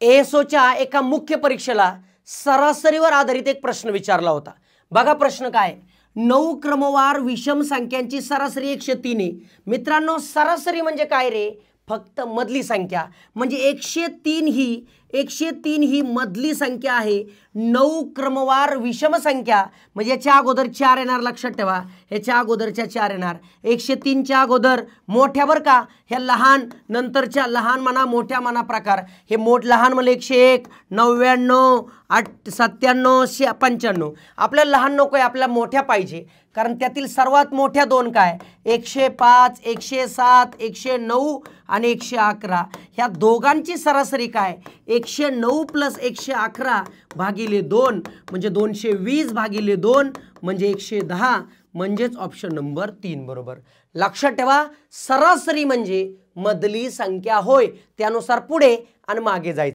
एएसओच्या एका मुख्य परीक्षेला सरासरीवर आधारित एक प्रश्न विचारला होता। बघा प्रश्न काय, 9 क्रमवार विषम संख्यांची सरासरी 103 आहे। मित्रांनो सरासरी म्हणजे काय रे, फक्त मधली संख्या, म्हणजे 103 ही मधली संख्या आहे। 9 क्रमवार विषम संख्या म्हणजे याच्या अगोदर 4 येणार, लक्षात ठेवा, ह्याच्या अगोदरच्या 4 येणार। 103 च्या अगोदर मोठ्या बरं का, ह्या लहान नंतरच्या लहान म्हणा मोठ्या म्हणा प्रकार, हे लहान म्हणजे 101, 99, 97, 95। आपल्याला लहान नको आहे, आपल्याला मोठ्या पाहिजे, कारण त्यातील सर्वात मोठ्या दोन काय, 105, 107, 109 आणि 111। ह्या दोघांची सरासरी काय, 109 + 111 भागिले 2 म्हणजे 220 भागिले 2 म्हणजे 110, म्हणजेच ऑप्शन नंबर 3 बरोबर। लक्षात ठेवा, सरासरी म्हणजे मधली संख्या होय, त्यानुसार पुढे आणि मागे जायचं।